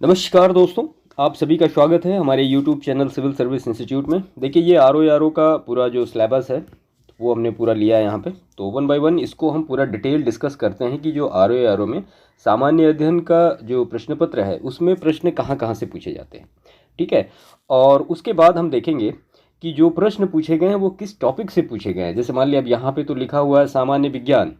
नमस्कार दोस्तों, आप सभी का स्वागत है हमारे YouTube channel civil service institute में। देखिए ये आर का पूरा जो सिलेबस है वो हमने पूरा लिया है यहाँ पे। तो वन बाय वन इसको हम पूरा डिटेल डिस्कस करते हैं कि जो आर में सामान्य अध्ययन का जो प्रश्न पत्र है उसमें प्रश्न कहाँ कहाँ से पूछे जाते हैं, ठीक है। और उसके बाद हम देखेंगे कि जो प्रश्न पूछे गए हैं वो किस टॉपिक से पूछे गए हैं। जैसे मान लिया अब यहाँ पे तो लिखा हुआ है सामान्य विज्ञान,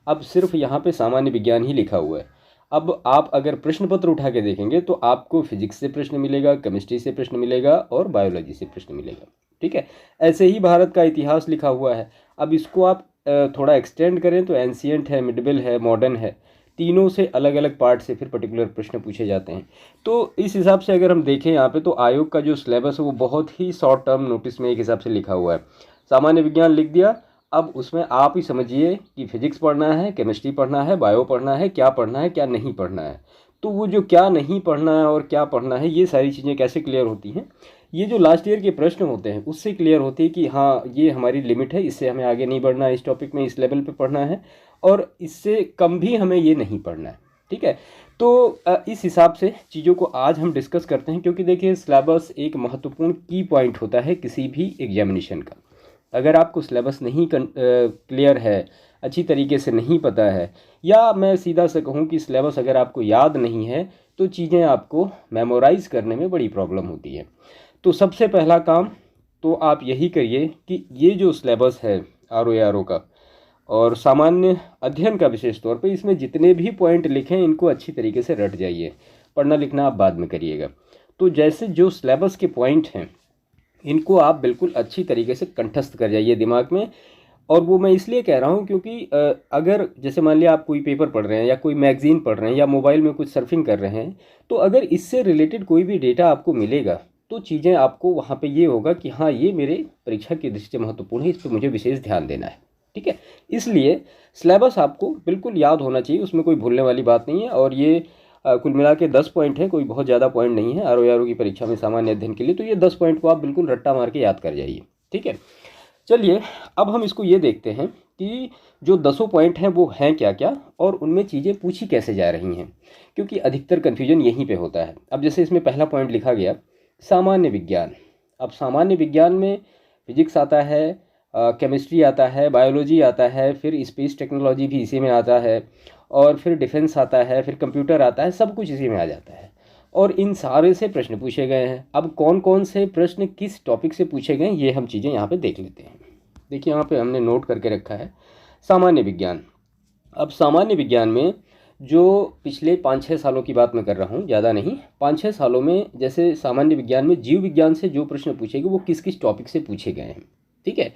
अब सिर्फ यहाँ पे सामान्य विज्ञान ही लिखा हुआ है। अब आप अगर प्रश्न पत्र उठा के देखेंगे तो आपको फिजिक्स से प्रश्न मिलेगा, केमिस्ट्री से प्रश्न मिलेगा और बायोलॉजी से प्रश्न मिलेगा, ठीक है। ऐसे ही भारत का इतिहास लिखा हुआ है। अब इसको आप थोड़ा एक्सटेंड करें तो एंशियंट है, मिडिवल है, मॉडर्न है, तीनों से अलग अलग पार्ट से फिर पर्टिकुलर प्रश्न पूछे जाते हैं। तो इस हिसाब से अगर हम देखें यहाँ पे तो आयोग का जो सिलेबस है वो बहुत ही शॉर्ट टर्म नोटिस में एक हिसाब से लिखा हुआ है। सामान्य विज्ञान लिख दिया, अब उसमें आप ही समझिए कि फिजिक्स पढ़ना है, केमिस्ट्री पढ़ना है, बायो पढ़ना है, क्या नहीं पढ़ना है। तो वो जो क्या नहीं पढ़ना है और क्या पढ़ना है ये सारी चीज़ें कैसे क्लियर होती हैं, ये जो लास्ट ईयर के प्रश्न होते हैं उससे क्लियर होती है कि हाँ ये हमारी लिमिट है, इससे हमें आगे नहीं बढ़ना है, इस टॉपिक में इस लेवल पे पढ़ना है और इससे कम भी हमें ये नहीं पढ़ना है, ठीक है। तो इस हिसाब से चीज़ों को आज हम डिस्कस करते हैं, क्योंकि देखिए सिलेबस एक महत्वपूर्ण की पॉइंट होता है किसी भी एग्जामिनेशन का। अगर आपको सिलेबस नहीं क्लियर है, अच्छी तरीके से नहीं पता है, या मैं सीधा से कहूँ कि सिलेबस अगर आपको याद नहीं है तो चीज़ें आपको मेमोराइज़ करने में बड़ी प्रॉब्लम होती है। तो सबसे पहला काम तो आप यही करिए कि ये जो सिलेबस है आर का और सामान्य अध्ययन का विशेष तौर पे इसमें जितने भी पॉइंट लिखे हैं इनको अच्छी तरीके से रट जाइए। पढ़ना लिखना आप बाद में करिएगा। तो जैसे जो सिलेबस के पॉइंट हैं इनको आप बिल्कुल अच्छी तरीके से कंठस्थ कर जाइए दिमाग में। और वो मैं इसलिए कह रहा हूँ क्योंकि अगर जैसे मान लिया आप कोई पेपर पढ़ रहे हैं या कोई मैगज़ीन पढ़ रहे हैं या मोबाइल में कुछ सर्फिंग कर रहे हैं, तो अगर इससे रिलेटेड कोई भी डेटा आपको मिलेगा तो चीज़ें आपको वहाँ पे ये होगा कि हाँ ये मेरे परीक्षा की दृष्टि से महत्वपूर्ण है, इस पर मुझे विशेष ध्यान देना है, ठीक है। इसलिए सिलेबस आपको बिल्कुल याद होना चाहिए, उसमें कोई भूलने वाली बात नहीं है। और ये कुल मिला के 10 पॉइंट है, कोई बहुत ज़्यादा पॉइंट नहीं है आर की परीक्षा में सामान्य अध्ययन के लिए। तो ये 10 पॉइंट को आप बिल्कुल रट्टा मार के याद कर जाइए, ठीक है। चलिए अब हम इसको ये देखते हैं कि जो 10 पॉइंट हैं वो हैं क्या क्या और उनमें चीज़ें पूछी कैसे जा रही हैं, क्योंकि अधिकतर कन्फ्यूजन यहीं पे होता है। अब जैसे इसमें पहला पॉइंट लिखा गया सामान्य विज्ञान। अब सामान्य विज्ञान में फिजिक्स आता है, केमिस्ट्री आता है, बायोलॉजी आता है, फिर स्पेस टेक्नोलॉजी भी इसी में आता है, और फिर डिफेंस आता है, फिर कंप्यूटर आता है, सब कुछ इसी में आ जाता है। और इन सारे से प्रश्न पूछे गए हैं। अब कौन कौन से प्रश्न किस टॉपिक से पूछे गए ये हम चीज़ें यहाँ पे देख लेते हैं। देखिए यहाँ पे हमने नोट करके रखा है सामान्य विज्ञान। अब सामान्य विज्ञान में जो पिछले 5-6 सालों की बात मैं कर रहा हूँ, ज़्यादा नहीं, 5-6 सालों में जैसे सामान्य विज्ञान में जीव विज्ञान से जो प्रश्न पूछे गए वो किस किस टॉपिक से पूछे गए हैं, ठीक है।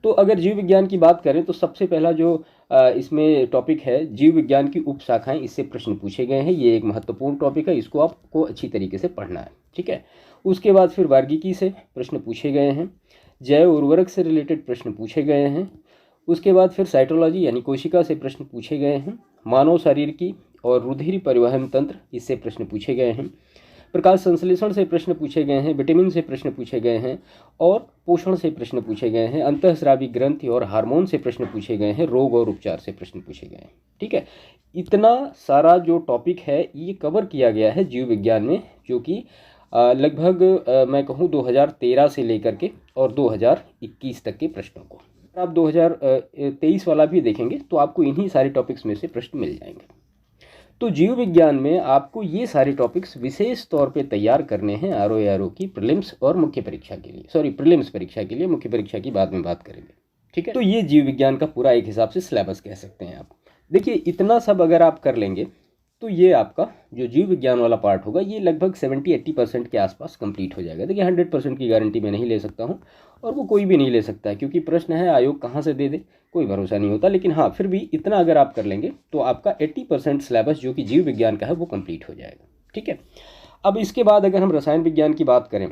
तो अगर जीव विज्ञान की बात करें तो सबसे पहला जो इसमें टॉपिक है जीव विज्ञान की उपशाखाएं, इससे प्रश्न पूछे गए हैं। ये एक महत्वपूर्ण टॉपिक है, इसको आपको अच्छी तरीके से पढ़ना है, ठीक है। उसके बाद फिर वार्गिकी से प्रश्न पूछे गए हैं, जैव उर्वरक से रिलेटेड प्रश्न पूछे गए हैं। उसके बाद फिर साइटोलॉजी यानी कोशिका से प्रश्न पूछे गए हैं। मानव शरीर की और रुधिर परिवहन तंत्र, इससे प्रश्न पूछे गए हैं। प्रकाश संश्लेषण से प्रश्न पूछे गए हैं, विटामिन से प्रश्न पूछे गए हैं, और पोषण से प्रश्न पूछे गए हैं। अंतःस्रावी ग्रंथि और हार्मोन से प्रश्न पूछे गए हैं। रोग और उपचार से प्रश्न पूछे गए हैं, ठीक है। इतना सारा जो टॉपिक है ये कवर किया गया है जीव विज्ञान में, जो कि लगभग मैं कहूँ 2013 से लेकर के और 2021 तक के प्रश्नों को। आप 2023 वाला भी देखेंगे तो आपको इन्हीं सारे टॉपिक्स में से प्रश्न मिल जाएंगे। तो जीव विज्ञान में आपको ये सारे टॉपिक्स विशेष तौर पे तैयार करने हैं आर की प्रीलिम्स और मुख्य परीक्षा के लिए, सॉरी प्रीलिम्स परीक्षा के लिए, मुख्य परीक्षा की बाद में बात करेंगे, ठीक है। तो ये जीव विज्ञान का पूरा एक हिसाब से सिलेबस कह सकते हैं आप। देखिए इतना सब अगर आप कर लेंगे तो ये आपका जो जीव विज्ञान वाला पार्ट होगा ये लगभग 70-80% के आसपास कंप्लीट हो जाएगा। देखिए 100% की गारंटी मैं नहीं ले सकता हूँ और वो कोई भी नहीं ले सकता है, क्योंकि प्रश्न है आयोग कहाँ से दे दे कोई भरोसा नहीं होता। लेकिन हाँ फिर भी इतना अगर आप कर लेंगे तो आपका 80% सिलेबस जो कि जीव विज्ञान का है वो कंप्लीट हो जाएगा, ठीक है। अब इसके बाद अगर हम रसायन विज्ञान की बात करें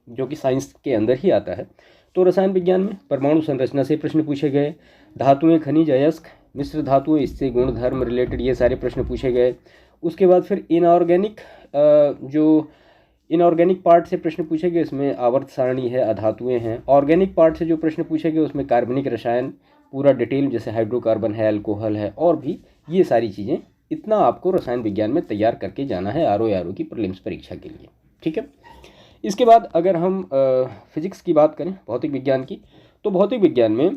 जो कि साइंस के अंदर ही आता है, तो रसायन विज्ञान में परमाणु संरचना से प्रश्न पूछे गए, धातुएं, खनिज, अयस्क, मिश्र धातुएं, इससे गुणधर्म रिलेटेड ये सारे प्रश्न पूछे गए। उसके बाद फिर इनऑर्गेनिक जो इनऑर्गेनिक पार्ट से प्रश्न पूछे गए, इसमें आवर्त सारणी है, अधातुएं हैं। ऑर्गेनिक पार्ट से जो प्रश्न पूछे गए उसमें कार्बनिक रसायन पूरा डिटेल, जैसे हाइड्रोकार्बन है, अल्कोहल है, और भी ये सारी चीज़ें इतना आपको रसायन विज्ञान में तैयार करके जाना है आरओ की प्रीलिम्स परीक्षा के लिए। ठीक है। इसके बाद अगर हम फिजिक्स की बात करें, भौतिक विज्ञान की, तो भौतिक विज्ञान में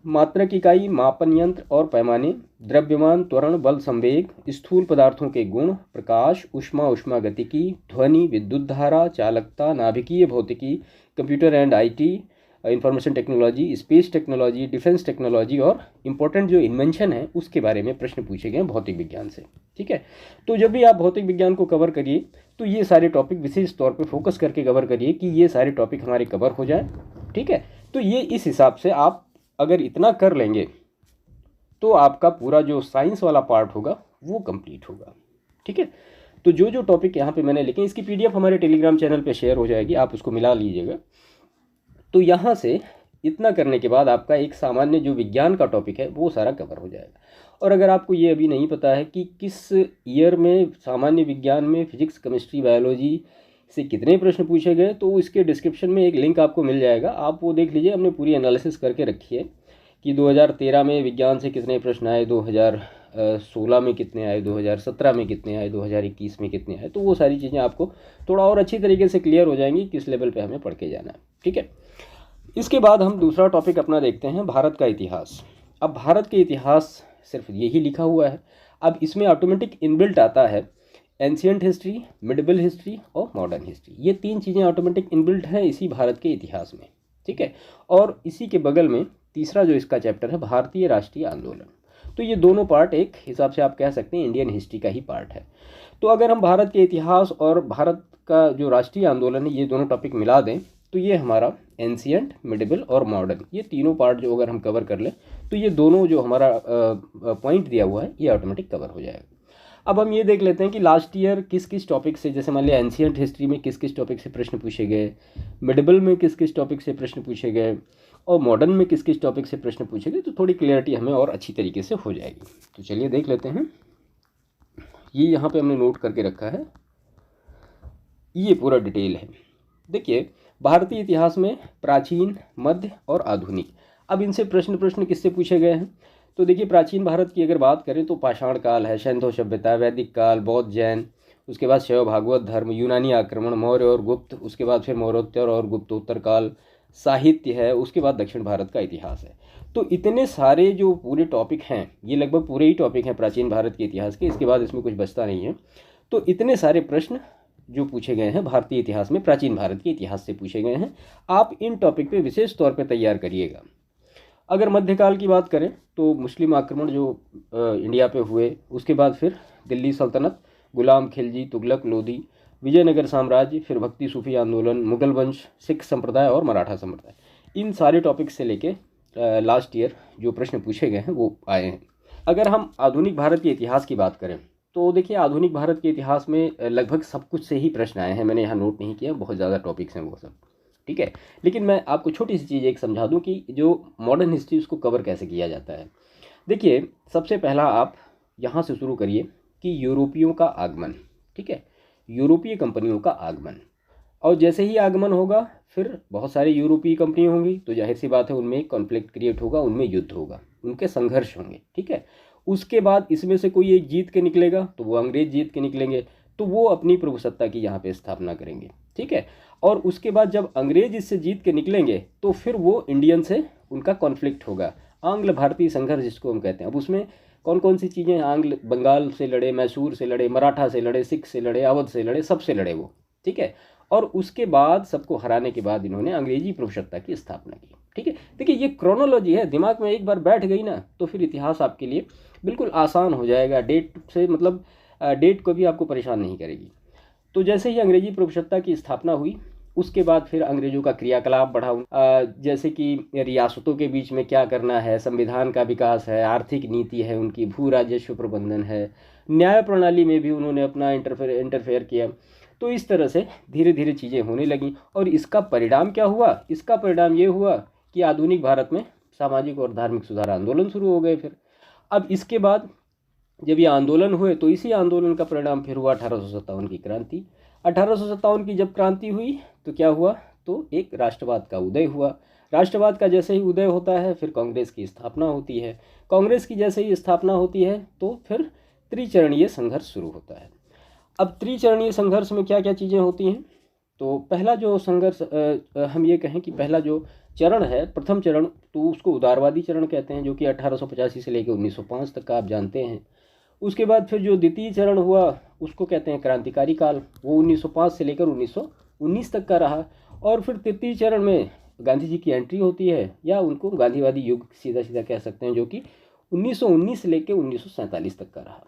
मात्रक इकाई, मापन यंत्र और पैमाने, द्रव्यमान, त्वरण, बल, संवेग, स्थूल पदार्थों के गुण, प्रकाश, ऊष्मा, ऊष्मागतिकी, ध्वनि, विद्युत धारा, चालकता, नाभिकीय भौतिकी, computer and IT, information technology, space technology, defence technology और इम्पोर्टेंट जो इन्वेंशन है उसके बारे में प्रश्न पूछे गए भौतिक विज्ञान से। ठीक है। तो जब भी आप भौतिक विज्ञान को कवर करिए तो ये सारे टॉपिक विशेष तौर पे फोकस करके कवर करिए कि ये सारे टॉपिक हमारे कवर हो जाए। ठीक है। तो ये इस हिसाब से आप अगर इतना कर लेंगे तो आपका पूरा जो साइंस वाला पार्ट होगा वो कंप्लीट होगा। ठीक है। तो जो जो टॉपिक यहाँ पे मैंने लिखे इसकी पीडीएफ हमारे टेलीग्राम चैनल पे शेयर हो जाएगी, आप उसको मिला लीजिएगा। तो यहाँ से इतना करने के बाद आपका एक सामान्य जो विज्ञान का टॉपिक है वो सारा कवर हो जाएगा। और अगर आपको ये अभी नहीं पता है कि किस ईयर में सामान्य विज्ञान में फिजिक्स, केमिस्ट्री, बायोलॉजी से कितने प्रश्न पूछे गए, तो इसके डिस्क्रिप्शन में एक लिंक आपको मिल जाएगा, आप वो देख लीजिए। हमने पूरी एनालिसिस करके रखी है कि 2013 में विज्ञान से कितने प्रश्न आए, 2016 में कितने आए, 2017 में कितने आए, 2021 में कितने आए। तो वो सारी चीज़ें आपको थोड़ा और अच्छी तरीके से क्लियर हो जाएंगी किस लेवल पे हमें पढ़ के जाना है। ठीक है। इसके बाद हम दूसरा टॉपिक अपना देखते हैं, भारत का इतिहास। अब भारत के इतिहास सिर्फ यही लिखा हुआ है। अब इसमें ऑटोमेटिक इनबिल्ट आता है एंशियंट हिस्ट्री, मिडिवल हिस्ट्री और मॉडर्न हिस्ट्री। ये तीन चीज़ें ऑटोमेटिक इनबिल्ट हैं इसी भारत के इतिहास में। ठीक है। और इसी के बगल में तीसरा जो इसका चैप्टर है, भारतीय राष्ट्रीय आंदोलन। तो ये दोनों पार्ट एक हिसाब से आप कह सकते हैं इंडियन हिस्ट्री का ही पार्ट है। तो अगर हम भारत के इतिहास और भारत का जो राष्ट्रीय आंदोलन है ये दोनों टॉपिक मिला दें तो ये हमारा एंशियंट, मिडिवल और मॉडर्न, ये तीनों पार्ट जो अगर हम कवर कर लें तो ये दोनों जो हमारा पॉइंट दिया हुआ है ये ऑटोमेटिक कवर हो जाएगा। अब हम ये देख लेते हैं कि लास्ट ईयर किस किस टॉपिक से, जैसे मान लिया एंशियंट हिस्ट्री में किस किस टॉपिक से प्रश्न पूछे गए, मिडिवल में किस किस टॉपिक से प्रश्न पूछे गए और मॉडर्न में किस किस टॉपिक से प्रश्न पूछे गए, तो थोड़ी क्लियरिटी हमें और अच्छी तरीके से हो जाएगी। तो चलिए देख लेते हैं। ये यहाँ पे हमने नोट करके रखा है, ये पूरा डिटेल है। देखिए, भारतीय इतिहास में प्राचीन, मध्य और आधुनिक। अब इनसे प्रश्न किससे पूछे गए हैं, तो देखिए प्राचीन भारत की अगर बात करें तो पाषाण काल है, सिंधु सभ्यता, वैदिक काल, बौद्ध, जैन, उसके बाद शैव भागवत धर्म, यूनानी आक्रमण, मौर्य और गुप्त, उसके बाद फिर मौर्योत्तर और गुप्तोत्तर काल, साहित्य है, उसके बाद दक्षिण भारत का इतिहास है। तो इतने सारे जो पूरे टॉपिक हैं, ये लगभग पूरे ही टॉपिक हैं प्राचीन भारत के इतिहास के, इसके बाद इसमें कुछ बचता नहीं है। तो इतने सारे प्रश्न जो पूछे गए हैं भारतीय इतिहास में, प्राचीन भारत के इतिहास से पूछे गए हैं। आप इन टॉपिक पे विशेष तौर पे तैयार करिएगा। अगर मध्यकाल की बात करें तो मुस्लिम आक्रमण जो इंडिया पे हुए, उसके बाद फिर दिल्ली सल्तनत, गुलाम खिलजी, तुगलक लोधी, विजयनगर साम्राज्य, फिर भक्ति सूफी आंदोलन, मुगल वंश, सिख संप्रदाय और मराठा संप्रदाय, इन सारे टॉपिक से लेके लास्ट ईयर जो प्रश्न पूछे गए हैं वो आए हैं। अगर हम आधुनिक भारत के इतिहास की बात करें तो देखिए आधुनिक भारत के इतिहास में लगभग सब कुछ से ही प्रश्न आए हैं, मैंने यहाँ नोट नहीं किया, बहुत ज़्यादा टॉपिक्स हैं वो सब। ठीक है। लेकिन मैं आपको छोटी सी चीज़ एक समझा दूं कि जो मॉडर्न हिस्ट्री उसको कवर कैसे किया जाता है। देखिए, सबसे पहला आप यहाँ से शुरू करिए कि यूरोपियों का आगमन। ठीक है। यूरोपीय कंपनियों का आगमन, और जैसे ही आगमन होगा फिर बहुत सारी यूरोपीय कंपनी होंगी, तो जाहिर सी बात है उनमें एक कॉन्फ्लिक्ट क्रिएट होगा, उनमें युद्ध होगा, उनके संघर्ष होंगे। ठीक है। उसके बाद इसमें से कोई एक जीत के निकलेगा, तो वो अंग्रेज जीत के निकलेंगे, तो वो अपनी प्रभुसत्ता की यहाँ पे स्थापना करेंगे। ठीक है। और उसके बाद जब अंग्रेज इससे जीत के निकलेंगे तो फिर वो इंडियन से उनका कॉन्फ्लिक्ट होगा, आंग्ल भारतीय संघर्ष जिसको हम कहते हैं। अब उसमें कौन कौन सी चीज़ें, आंग्ल बंगाल से लड़े, मैसूर से लड़े, मराठा से लड़े, सिख से लड़े, अवध से लड़े, सबसे लड़े वो। ठीक है। और उसके बाद सबको हराने के बाद इन्होंने अंग्रेजी प्रभुसत्ता की स्थापना की। ठीक है। देखिए, ये क्रोनोलॉजी है, दिमाग में एक बार बैठ गई ना तो फिर इतिहास आपके लिए बिल्कुल आसान हो जाएगा। डेट से मतलब डेट को भी आपको परेशान नहीं करेगी। तो जैसे ही अंग्रेजी प्रभुसत्ता की स्थापना हुई उसके बाद फिर अंग्रेजों का क्रियाकलाप बढ़ा, जैसे कि रियासतों के बीच में क्या करना है, संविधान का विकास है, आर्थिक नीति है उनकी, भू राजस्व प्रबंधन है, न्याय प्रणाली में भी उन्होंने अपना इंटरफेयर किया। तो इस तरह से धीरे धीरे चीज़ें होने लगीं और इसका परिणाम क्या हुआ, इसका परिणाम ये हुआ कि आधुनिक भारत में सामाजिक और धार्मिक सुधार आंदोलन शुरू हो गए। फिर अब इसके बाद जब ये आंदोलन हुए तो इसी आंदोलन का परिणाम फिर हुआ 1857 की क्रांति। 1857 की जब क्रांति हुई तो क्या हुआ, तो एक राष्ट्रवाद का उदय हुआ। राष्ट्रवाद का जैसे ही उदय होता है फिर कांग्रेस की स्थापना होती है। कांग्रेस की जैसे ही स्थापना होती है तो फिर त्रिचरणीय संघर्ष शुरू होता है। अब त्रिचरणीय संघर्ष में क्या क्या चीज़ें होती हैं? तो पहला जो संघर्ष हम ये कहें कि पहला जो चरण है, प्रथम चरण, तो उसको उदारवादी चरण कहते हैं, जो कि 1885 से लेकर 1905 तक का आप जानते हैं। उसके बाद फिर जो द्वितीय चरण हुआ उसको कहते हैं क्रांतिकारी काल, वो 1905 से लेकर 1919 तक का रहा। और फिर तृतीय चरण में गांधी जी की एंट्री होती है, या उनको गांधीवादी युग सीधा सीधा कह सकते हैं, जो कि 1919 से लेकर 1947 तक का रहा।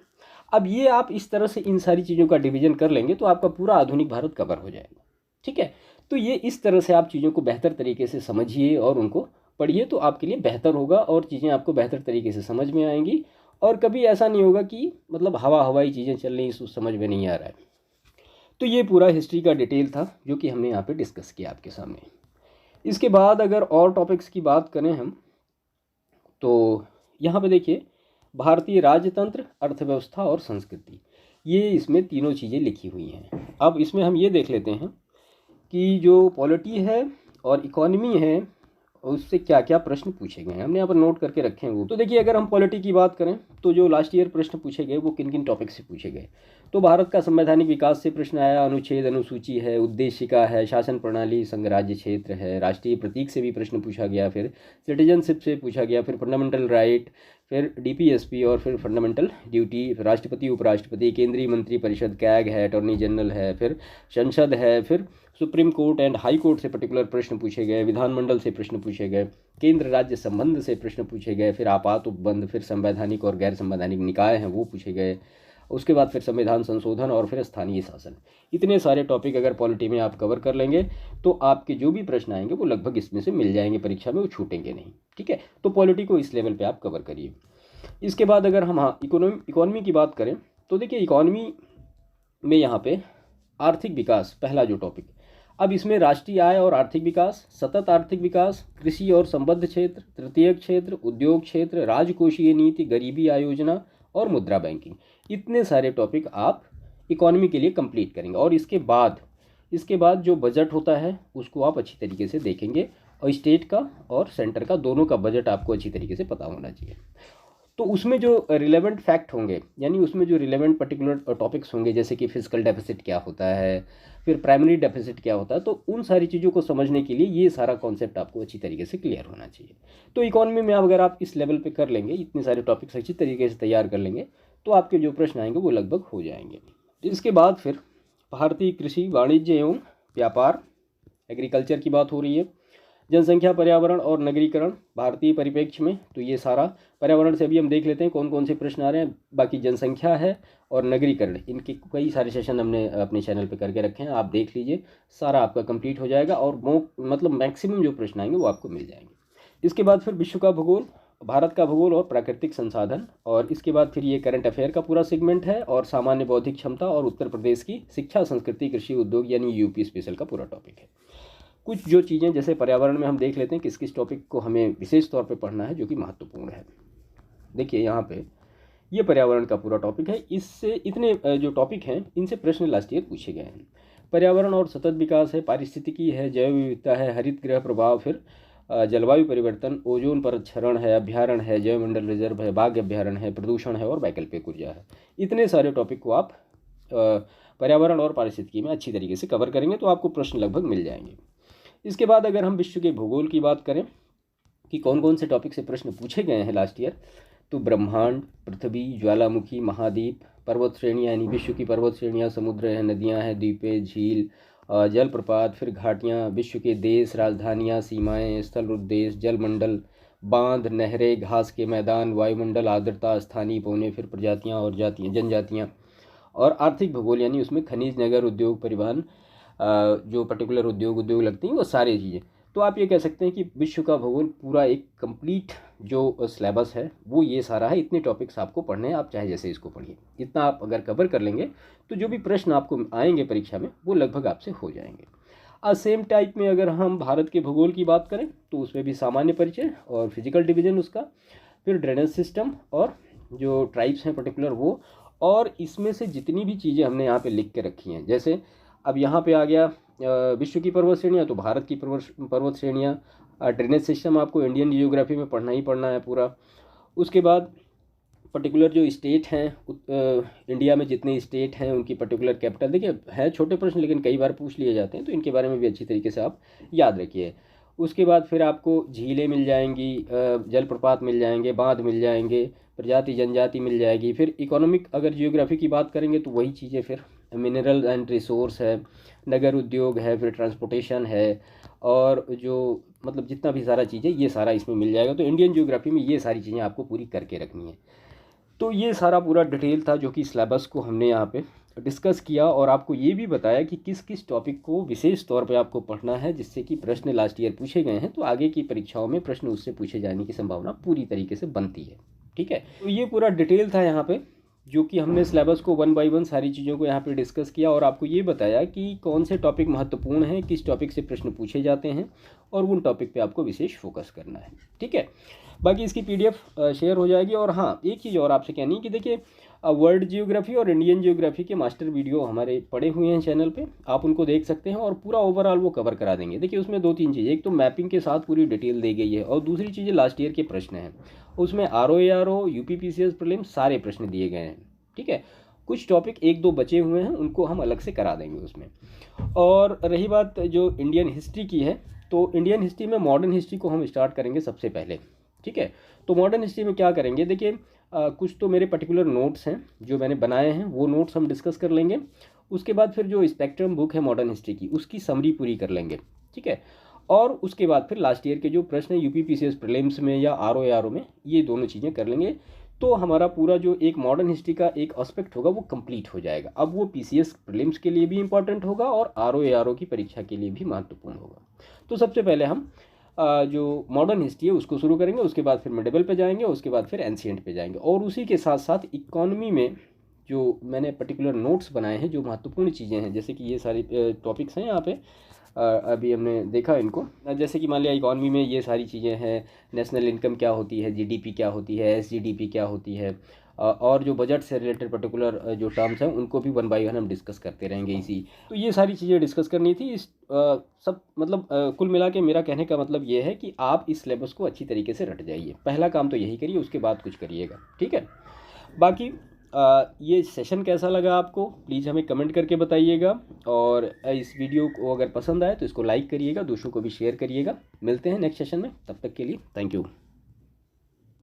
अब ये आप इस तरह से इन सारी चीज़ों का डिवीजन कर लेंगे तो आपका पूरा आधुनिक भारत कवर हो जाएगा। ठीक है, तो ये इस तरह से आप चीज़ों को बेहतर तरीके से समझिए और उनको पढ़िए, तो आपके लिए बेहतर होगा और चीज़ें आपको बेहतर तरीके से समझ में आएंगी। और कभी ऐसा नहीं होगा कि मतलब हवाई चीज़ें चल रही समझ में नहीं आ रहा है। तो ये पूरा हिस्ट्री का डिटेल था जो कि हमने यहाँ पे डिस्कस किया आपके सामने। इसके बाद अगर और टॉपिक्स की बात करें हम, तो यहाँ पे देखिए भारतीय राजतंत्र, अर्थव्यवस्था और संस्कृति, ये इसमें तीनों चीज़ें लिखी हुई हैं। अब इसमें हम ये देख लेते हैं कि जो पॉलिटी है और इकोनॉमी है उससे क्या क्या प्रश्न पूछे गए हैं, हमने यहाँ पर नोट करके रखे हैं वो। तो देखिए अगर हम पॉलिटी की बात करें तो जो लास्ट ईयर प्रश्न पूछे गए वो किन किन टॉपिक से पूछे गए। तो भारत का संवैधानिक विकास से प्रश्न आया, अनुच्छेद अनुसूची है, उद्देशिका है, शासन प्रणाली, संघ राज्य क्षेत्र है, राष्ट्रीय प्रतीक से भी प्रश्न पूछा गया, फिर सिटीजनशिप से पूछा गया, फिर फंडामेंटल राइट, फिर डीपीएसपी और फिर फंडामेंटल ड्यूटी, राष्ट्रपति, उपराष्ट्रपति, केंद्रीय मंत्रिपरिषद, कैग है, अटॉर्नी जनरल है, फिर संसद है, फिर supreme court and high court से पर्टिकुलर प्रश्न पूछे गए, विधानमंडल से प्रश्न पूछे गए, केंद्र राज्य संबंध से प्रश्न पूछे गए, फिर आपात उपबंध, फिर संवैधानिक और गैर संवैधानिक निकाय हैं वो पूछे गए, उसके बाद फिर संविधान संशोधन और फिर स्थानीय शासन। इतने सारे टॉपिक अगर पॉलिटी में आप कवर कर लेंगे तो आपके जो भी प्रश्न आएंगे वो लगभग इसमें से मिल जाएंगे परीक्षा में, वो छूटेंगे नहीं। ठीक है, तो पॉलिटी को इस लेवल पर आप कवर करिए। इसके बाद अगर हम इकोनॉमी की बात करें तो देखिए इकोनॉमी में यहाँ पे आर्थिक विकास पहला जो टॉपिक, अब इसमें राष्ट्रीय आय और आर्थिक विकास, सतत आर्थिक विकास, कृषि और संबद्ध क्षेत्र, तृतीयक क्षेत्र, उद्योग क्षेत्र, राजकोषीय नीति, गरीबी आयोजना और मुद्रा बैंकिंग, इतने सारे टॉपिक आप इकोनॉमी के लिए कंप्लीट करेंगे। और इसके बाद जो बजट होता है उसको आप अच्छी तरीके से देखेंगे, और स्टेट का और सेंटर का दोनों का बजट आपको अच्छी तरीके से पता होना चाहिए। तो उसमें जो रिलेवेंट फैक्ट होंगे, यानी उसमें जो रिलेवेंट पर्टिकुलर टॉपिक्स होंगे, जैसे कि फिजिकल डेफिसिट क्या होता है, फिर प्राइमरी डेफिसिट क्या होता है, तो उन सारी चीज़ों को समझने के लिए ये सारा कॉन्सेप्ट आपको अच्छी तरीके से क्लियर होना चाहिए। तो इकोनॉमी में अगर आप इस लेवल पे कर लेंगे, इतने सारे टॉपिक्स अच्छी तरीके से तैयार कर लेंगे, तो आपके जो प्रश्न आएंगे वो लगभग हो जाएंगे। इसके बाद फिर भारतीय कृषि, वाणिज्य एवं व्यापार, एग्रीकल्चर की बात हो रही है, जनसंख्या, पर्यावरण और नगरीकरण भारतीय परिप्रेक्ष्य में, तो ये सारा पर्यावरण से अभी हम देख लेते हैं कौन कौन से प्रश्न आ रहे हैं। बाकी जनसंख्या है और नगरीकरण, इनके कई सारे सेशन हमने अपने चैनल पे करके रखे हैं, आप देख लीजिए, सारा आपका कंप्लीट हो जाएगा और मतलब मैक्सिमम जो प्रश्न आएंगे वो आपको मिल जाएंगे। इसके बाद फिर विश्व का भूगोल, भारत का भूगोल और प्राकृतिक संसाधन, और इसके बाद फिर ये करंट अफेयर का पूरा सेगमेंट है, और सामान्य बौद्धिक क्षमता और उत्तर प्रदेश की शिक्षा, संस्कृति, कृषि, उद्योग यानी यूपी स्पेशल का पूरा टॉपिक है। कुछ जो चीज़ें जैसे पर्यावरण में हम देख लेते हैं किस किस टॉपिक को हमें विशेष तौर पे पढ़ना है जो कि महत्वपूर्ण है। देखिए यहाँ पे ये पर्यावरण का पूरा टॉपिक है, इससे इतने जो टॉपिक हैं इनसे प्रश्न लास्ट ईयर पूछे गए हैं। पर्यावरण और सतत विकास है, पारिस्थितिकी है, जैव विविधता है, हरित गृह प्रभाव, फिर जलवायु परिवर्तन, ओजोन परत क्षरण है, अभ्यारण्य है, जैव मंडल रिजर्व है, बाघ अभ्यारण्य है, प्रदूषण है और वैकल्पिक ऊर्जा है। इतने सारे टॉपिक को आप पर्यावरण और पारिस्थितिकी में अच्छी तरीके से कवर करेंगे तो आपको प्रश्न लगभग मिल जाएंगे। इसके बाद अगर हम विश्व के भूगोल की बात करें कि कौन कौन से टॉपिक से प्रश्न पूछे गए हैं लास्ट ईयर, तो ब्रह्मांड, पृथ्वी, ज्वालामुखी, महाद्वीप, पर्वत श्रेणियाँ यानी विश्व की पर्वत श्रेणियाँ, समुद्र हैं, नदियाँ हैं, द्वीपें, झील, जलप्रपात, फिर घाटियाँ, विश्व के देश, राजधानियाँ, सीमाएँ, स्थल उद्देश, जलमंडल, बांध, नहरें, घास के मैदान, वायुमंडल, आर्द्रता, स्थानीय पौने, फिर प्रजातियाँ और जातियाँ, जनजातियाँ, और आर्थिक भूगोल यानी उसमें खनिज, नगर, उद्योग, परिवहन, जो पर्टिकुलर उद्योग लगती हैं वो सारी चीज़ें। तो आप ये कह सकते हैं कि विश्व का भूगोल पूरा एक कंप्लीट जो सिलेबस है वो ये सारा है। इतने टॉपिक्स आपको पढ़ने हैं, आप चाहे जैसे इसको पढ़िए, इतना आप अगर कवर कर लेंगे तो जो भी प्रश्न आपको आएंगे परीक्षा में वो लगभग आपसे हो जाएंगे। सेम टाइप में अगर हम भारत के भूगोल की बात करें तो उसमें भी सामान्य परिचय और फिजिकल डिवीजन उसका, फिर ड्रेनेज सिस्टम और जो ट्राइब्स हैं पर्टिकुलर वो, और इसमें से जितनी भी चीज़ें हमने यहाँ पे लिख के रखी हैं, जैसे अब यहाँ पे आ गया विश्व की पर्वत श्रेणियाँ, तो भारत की पर्वत श्रेणियाँ, ड्रेनेज सिस्टम आपको इंडियन जियोग्राफी में पढ़ना ही पढ़ना है पूरा। उसके बाद पर्टिकुलर जो स्टेट हैं इंडिया में जितने स्टेट हैं उनकी पर्टिकुलर कैपिटल, देखिए है छोटे प्रश्न लेकिन कई बार पूछ लिए जाते हैं, तो इनके बारे में भी अच्छी तरीके से आप याद रखिए। उसके बाद फिर आपको झीलें मिल जाएंगी, जलप्रपात मिल जाएंगे, बांध मिल जाएंगे, प्रजाति जनजाति मिल जाएगी। फिर इकोनॉमिक अगर जियोग्राफी की बात करेंगे तो वही चीज़ें, फिर मिनरल एंड रिसोर्स है, नगर उद्योग है, फिर ट्रांसपोर्टेशन है, और जो मतलब जितना भी सारा चीज़ें ये सारा इसमें मिल जाएगा। तो इंडियन जियोग्राफी में ये सारी चीज़ें आपको पूरी करके रखनी है। तो ये सारा पूरा डिटेल था जो कि सिलेबस को हमने यहाँ पे डिस्कस किया, और आपको ये भी बताया कि किस किस टॉपिक को विशेष तौर पे आपको पढ़ना है, जिससे कि प्रश्न लास्ट ईयर पूछे गए हैं, तो आगे की परीक्षाओं में प्रश्न उससे पूछे जाने की संभावना पूरी तरीके से बनती है। ठीक है, तो ये पूरा डिटेल था यहाँ पे, जो कि हमने सिलेबस को 1 बाय 1 सारी चीज़ों को यहाँ पे डिस्कस किया, और आपको ये बताया कि कौन से टॉपिक महत्वपूर्ण हैं, किस टॉपिक से प्रश्न पूछे जाते हैं, और उन टॉपिक पे आपको विशेष फोकस करना है। ठीक है, बाकी इसकी PDF शेयर हो जाएगी। और हाँ, एक चीज़ और आपसे कहनी है कि देखिए वर्ल्ड जियोग्राफी और इंडियन जियोग्राफी के मास्टर वीडियो हमारे पड़े हुए हैं चैनल पे, आप उनको देख सकते हैं, और पूरा ओवरऑल वो कवर करा देंगे। देखिए उसमें 2-3 चीज़ें, एक तो मैपिंग के साथ पूरी डिटेल दी गई है, और दूसरी चीज़ लास्ट ईयर के प्रश्न हैं, उसमें ROARO UPPCS प्रीलिम्स सारे प्रश्न दिए गए हैं। ठीक है, कुछ टॉपिक 1-2 बचे हुए हैं, उनको हम अलग से करा देंगे उसमें। और रही बात जो इंडियन हिस्ट्री की है, तो इंडियन हिस्ट्री में मॉडर्न हिस्ट्री को हम स्टार्ट करेंगे सबसे पहले। ठीक है, तो मॉडर्न हिस्ट्री में क्या करेंगे, देखिए कुछ तो मेरे पर्टिकुलर नोट्स हैं जो मैंने बनाए हैं, वो नोट्स हम डिस्कस कर लेंगे। उसके बाद फिर जो स्पेक्ट्रम बुक है मॉडर्न हिस्ट्री की, उसकी समरी पूरी कर लेंगे। ठीक है, और उसके बाद फिर लास्ट ईयर के जो प्रश्न है UPPCS प्रीलिम्स में या ROARO में, ये दोनों चीज़ें कर लेंगे, तो हमारा पूरा जो एक मॉडर्न हिस्ट्री का एक एस्पेक्ट होगा वो कंप्लीट हो जाएगा। अब वो PCS प्रीलिम्स के लिए भी इंपॉर्टेंट होगा और ROARO की परीक्षा के लिए भी महत्वपूर्ण होगा। तो सबसे पहले हम जो मॉडर्न हिस्ट्री है उसको शुरू करेंगे, उसके बाद फिर मिडेवल पे जाएंगे, उसके बाद फिर एंशिएंट पे जाएंगे, और उसी के साथ साथ इकोनॉमी में जो मैंने पर्टिकुलर नोट्स बनाए हैं, जो महत्वपूर्ण चीज़ें हैं, जैसे कि ये सारी टॉपिक्स हैं यहाँ पे, अभी हमने देखा इनको, जैसे कि मान लिया इकॉनमी में ये सारी चीज़ें हैं, नेशनल इनकम क्या होती है, GDP क्या होती है, SGDP क्या होती है, और जो बजट से रिलेटेड पर्टिकुलर जो टर्म्स हैं उनको भी 1 बाय 1 हम डिस्कस करते रहेंगे इसी। तो ये सारी चीज़ें डिस्कस करनी थी। इस सब मतलब कुल मिला के मेरा कहने का मतलब ये है कि आप इस सिलेबस को अच्छी तरीके से रट जाइए, पहला काम तो यही करिए, उसके बाद कुछ करिएगा। ठीक है, बाकी ये सेशन कैसा लगा आपको प्लीज़ हमें कमेंट करके बताइएगा, और इस वीडियो को अगर पसंद आए तो इसको लाइक करिएगा, दूसरों को भी शेयर करिएगा। मिलते हैं नेक्स्ट सेशन में, तब तक के लिए थैंक यू।